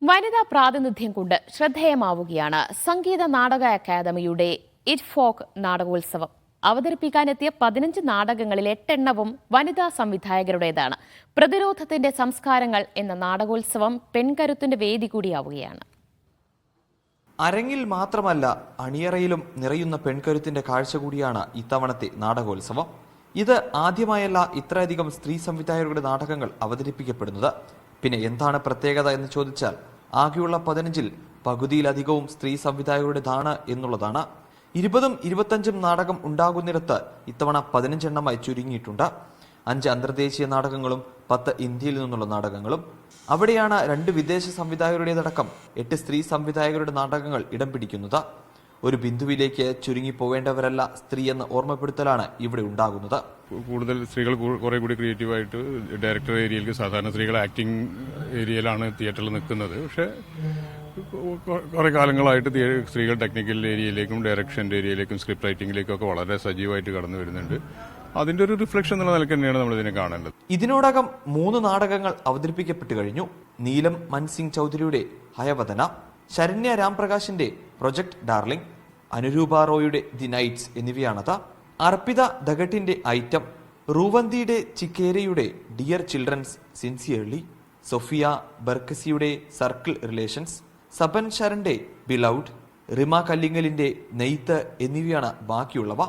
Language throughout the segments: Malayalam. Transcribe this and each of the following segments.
വനിതാ പ്രാതിനിധ്യം കൊണ്ട് ശ്രദ്ധേയമാവുകയാണ് സംഗീത നാടക അക്കാദമിയുടെ ഇറ്റ് ഫോക്ക് നാടകോത്സവം. അവതരിപ്പിക്കാനെത്തിയ 15 നാടകങ്ങളിൽ 8 എണ്ണവും വനിതാ സംവിധായകരുടേതാണ്. പ്രതിരോധത്തിന്റെ സംസ്കാരങ്ങൾ എന്ന നാടകോത്സവം പെൺകരുത്തിന്റെ വേദി കൂടിയാവുകയാണ്. അരങ്ങിൽ മാത്രമല്ല അണിയറയിലും നിറയുന്ന പെൺകരുത്തിന്റെ കാഴ്ച കൂടിയാണ് ഇത്തവണത്തെ നാടകോത്സവം. ഇത് ആദ്യമായല്ല ഇത്രയധികം സ്ത്രീ സംവിധായകരുടെ നാടകങ്ങൾ അവതരിപ്പിക്കപ്പെടുന്നത്. പിന്നെ എന്താണ് പ്രത്യേകത എന്ന് ചോദിച്ചാൽ ആകെയുള്ള 15-ൽ പകുതിയിലധികവും സ്ത്രീ സംവിധായകരുടേതാണ് എന്നുള്ളതാണ്. 20ഉം 25ഉം നാടകം ഉണ്ടാകുന്നിടത്ത് ഇത്തവണ 15 എണ്ണമായി ചുരുങ്ങിയിട്ടുണ്ട്. 5 അന്തർദേശീയ നാടകങ്ങളും 10 ഇന്ത്യയിൽ നിന്നുള്ള നാടകങ്ങളും. അവിടെയാണ് 2 വിദേശ സംവിധായകരുടേതടക്കം 8 സ്ത്രീ സംവിധായകരുടെ നാടകങ്ങൾ ഇടം പിടിക്കുന്നത്. ഒരു ബിന്ദുവിലേക്ക് ചുരുങ്ങിപ്പോവേണ്ടവരല്ല സ്ത്രീ എന്ന ഓർമ്മപ്പെടുത്തലാണ് ഇവിടെ ഉണ്ടാകുന്നത്. കൂടുതൽ സ്ത്രീകൾ കുറെ കൂടി ക്രിയേറ്റീവായിട്ട് ഡയറക്ടർ ഏരിയയിലേക്ക്, സാധാരണ സ്ത്രീകൾ ആക്ടിംഗ് ഏരിയയിലാണ് തിയേറ്ററിൽ നിൽക്കുന്നത്. പക്ഷെ കുറെ കാലങ്ങളായിട്ട് സ്ത്രീകൾ ടെക്നിക്കൽ ഏരിയയിലേക്കും ഡയറക്ഷൻ്റെ ഏരിയയിലേക്കും സ്ക്രിപ്റ്റ് റൈറ്റിംഗിലേക്കും ഒക്കെ വളരെ സജീവമായിട്ട് കടന്നു വരുന്നുണ്ട്. അതിന്റെ ഒരു റിഫ്ലക്ഷൻ എന്നുള്ള നിലയ്ക്ക് തന്നെയാണ് നമ്മൾ ഇതിനെ കാണേണ്ടത്. ഇതിനോടകം 3 നാടകങ്ങൾ അവതരിപ്പിക്കപ്പെട്ടു കഴിഞ്ഞു. നീലം മൻസിംഗ് ചൌധരിയുടെ ഹയവദന, ശരണ്യ രാംപ്രകാശിന്റെ പ്രൊജക്ട് ഡാർലിംഗ്, അനുരൂപ റോയുടെ ദി നൈറ്റ്സ് എന്നിവയാണത്. അർപ്പിത ദഗട്ടിന്റെ ഐറ്റം, റൂവന്തിയുടെ ചിക്കേരയുടെ ഡിയർ ചിൽഡ്രൻസ് സിൻസിയർലി, സൊഫിയ ബർക്കസിയുടെ സർക്കിൾ റിലേഷൻസ്, സബൻ ശരന്റെ ബിലൗഡ്, റിമ കല്ലിങ്ങലിന്റെ നെയ്ത്ത് എന്നിവയാണ് ബാക്കിയുള്ളവ.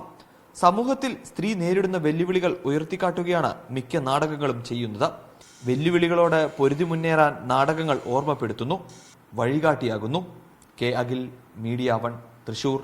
സമൂഹത്തിൽ സ്ത്രീ നേരിടുന്ന വെല്ലുവിളികൾ ഉയർത്തിക്കാട്ടുകയാണ് മിക്ക നാടകങ്ങളും ചെയ്യുന്നത്. വെല്ലുവിളികളോട് പൊരുതി മുന്നേറാൻ നാടകങ്ങൾ ഓർമ്മപ്പെടുത്തുന്നു, വഴികാട്ടിയാകുന്നു. K Akhil, media 1, Thrissur.